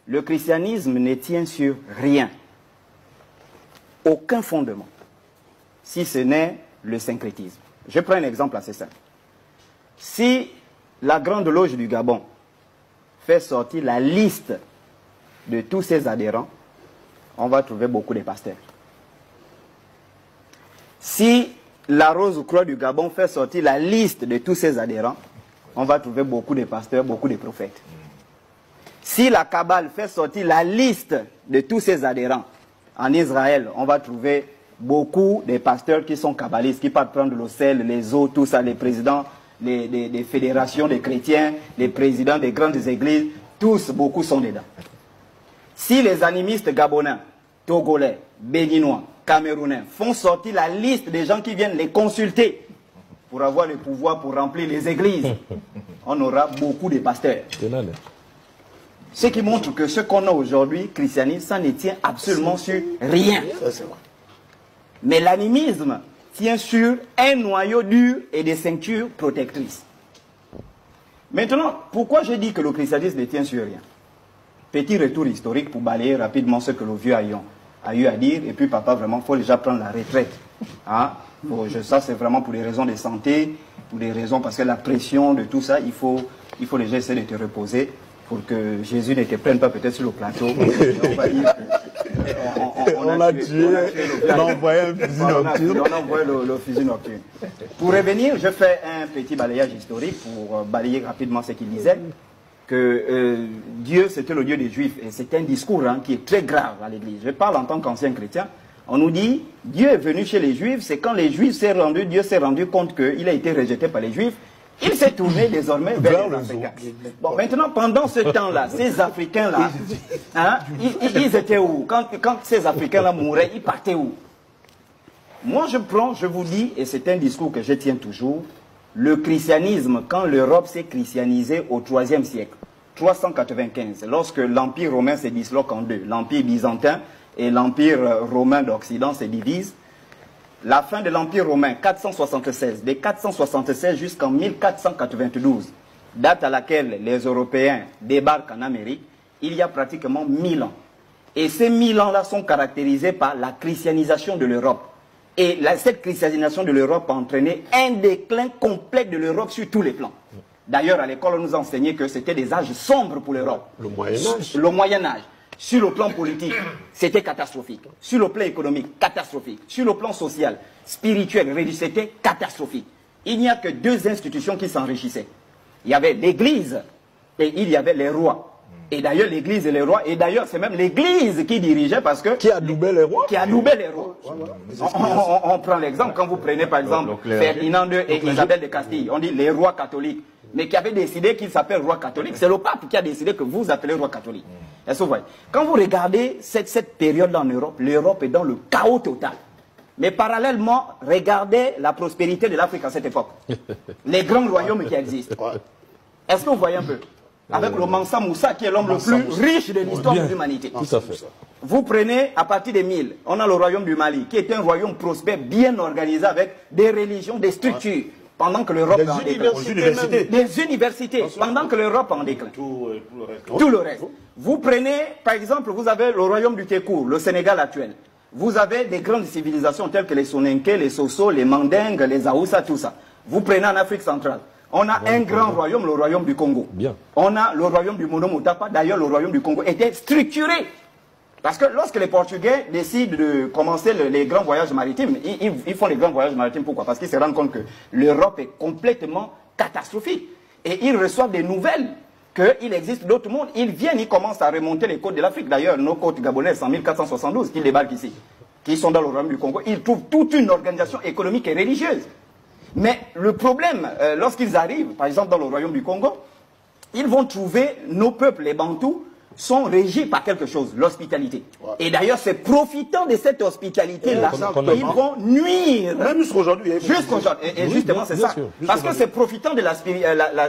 le christianisme ne tient sur rien, aucun fondement, si ce n'est le syncrétisme. Je prends un exemple assez simple. Si la Grande Loge du Gabon fait sortir la liste de tous ses adhérents, on va trouver beaucoup de pasteurs. Si la Rose-Croix du Gabon fait sortir la liste de tous ses adhérents, on va trouver beaucoup de pasteurs, beaucoup de prophètes. Si la Kabbale fait sortir la liste de tous ses adhérents en Israël, on va trouver beaucoup de pasteurs qui sont kabbalistes, qui partent prendre le sel, les eaux, tout ça, les présidents des fédérations des chrétiens, les présidents des grandes églises, tous, beaucoup sont dedans. Si les animistes gabonais, togolais, béninois, camerounais font sortir la liste des gens qui viennent les consulter pour avoir le pouvoir pour remplir les églises, on aura beaucoup de pasteurs. Ce qui montre que ce qu'on a aujourd'hui, christianisme, ça ne tient absolument sur rien. Mais l'animisme tient sur un noyau dur et des ceintures protectrices. Maintenant, pourquoi je dis que le christianisme ne tient sur rien? Petit retour historique pour balayer rapidement ce que le vieux a eu à dire. Et puis papa, vraiment, il faut déjà prendre la retraite. Hein? Bon, ça, c'est vraiment pour des raisons de santé, pour des raisons parce que la pression de tout ça, il faut déjà essayer de te reposer pour que Jésus ne te prenne pas peut-être sur le plateau. On va dire on a tué, on a envoyé un fusil nocturne. On a envoyé le fusil nocturne. Pour revenir, je fais un petit balayage historique pour balayer rapidement ce qu'il disait. Que Dieu, c'était le Dieu des Juifs. Et c'est un discours qui est très grave à l'Église. Je parle en tant qu'ancien chrétien. On nous dit, Dieu est venu chez les Juifs, c'est quand les Juifs Dieu s'est rendu compte qu'il a été rejeté par les Juifs. Il s'est tourné désormais vers les Africains. Bon, maintenant, pendant ce temps-là, ces Africains-là, hein, ils étaient où? Quand ces Africains-là mouraient, ils partaient où? Moi, je vous dis, et c'est un discours que je tiens toujours, le christianisme, quand l'Europe s'est christianisée au IIIe siècle, 395, lorsque l'Empire romain se disloque en deux, l'Empire byzantin et l'Empire romain d'Occident se divisent, la fin de l'Empire romain, 476, de 476 jusqu'en 1492, date à laquelle les Européens débarquent en Amérique, il y a pratiquement 1000 ans. Et ces 1000 ans-là sont caractérisés par la christianisation de l'Europe. Et cette christianisation de l'Europe a entraîné un déclin complet de l'Europe sur tous les plans. D'ailleurs, à l'école, on nous enseignait que c'était des âges sombres pour l'Europe. Le Moyen-Âge. Le Moyen-Âge. Sur le plan politique, c'était catastrophique. Sur le plan économique, catastrophique. Sur le plan social, spirituel, religieux, c'était catastrophique. Il n'y a que deux institutions qui s'enrichissaient. Il y avait l'Église et il y avait les rois. Et d'ailleurs, l'Église et les rois, et d'ailleurs, c'est même l'Église qui dirigeait parce que... Qui adoubait les rois? Qui adoubait les rois. On prend l'exemple, quand vous prenez par exemple Ferdinand II et Isabelle de Castille, on dit les rois catholiques. Mais qui avait décidé qu'il s'appelle roi catholique. C'est le pape qui a décidé que vous appelez roi catholique. Est-ce que vous voyez? Quand vous regardez cette période-là en Europe, l'Europe est dans le chaos total. Mais parallèlement, regardez la prospérité de l'Afrique à cette époque. Les grands royaumes qui existent. Est-ce que vous voyez un peu? Avec le Mansa Moussa qui est l'homme le plus riche de l'histoire de l'humanité. Tout à fait. Vous prenez à partir des 1000, on a le royaume du Mali, qui est un royaume prospère, bien organisé, avec des religions, des structures. Pendant que l'Europe est en déclin. Des universités, pendant que l'Europe est en déclin. Tout le reste. Vous prenez, par exemple, vous avez le royaume du Tékou, le Sénégal actuel. Vous avez des grandes civilisations telles que les Soninké, les Soso, les Mandingues, les Aoussa, tout ça. Vous prenez en Afrique centrale. On a un grand royaume, le royaume du Congo. Bien. On a le royaume du Monomotapa. D'ailleurs, le royaume du Congo était structuré. Parce que lorsque les Portugais décident de commencer les grands voyages maritimes, ils font les grands voyages maritimes, pourquoi? Parce qu'ils se rendent compte que l'Europe est complètement catastrophique. Et ils reçoivent des nouvelles qu'il existe d'autres mondes. Ils viennent, ils commencent à remonter les côtes de l'Afrique. D'ailleurs, nos côtes gabonaises en 1472, qui débarquent ici, qui sont dans le royaume du Congo, ils trouvent toute une organisation économique et religieuse. Mais le problème, lorsqu'ils arrivent, par exemple dans le royaume du Congo, ils vont trouver nos peuples, les Bantous, sont régis par quelque chose, l'hospitalité. Et d'ailleurs, c'est profitant de cette hospitalité-là qu'ils vont nuire. Même jusqu'aujourd'hui. Jusqu'aujourd'hui. Et justement, c'est ça. Parce que c'est profitant de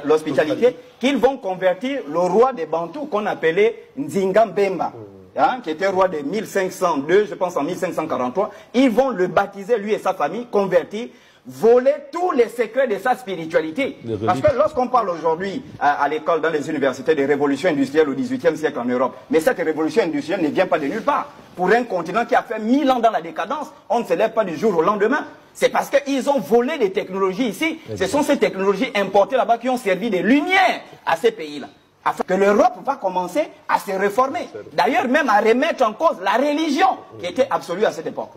l'hospitalité qu'ils vont convertir le roi des Bantous qu'on appelait Nzinga Mbemba, hein, qui était roi de 1502, je pense en 1543. Ils vont le baptiser, lui et sa famille, convertir, voler tous les secrets de sa spiritualité. Parce que lorsqu'on parle aujourd'hui à l'école, dans les universités, de révolution industrielle au XVIIIe siècle en Europe, mais cette révolution industrielle ne vient pas de nulle part. Pour un continent qui a fait 1000 ans dans la décadence, on ne se lève pas du jour au lendemain. C'est parce qu'ils ont volé des technologies ici. Ce sont ces technologies importées là-bas qui ont servi de lumière à ces pays-là. Afin que l'Europe va commencer à se réformer. D'ailleurs, même à remettre en cause la religion qui était absolue à cette époque.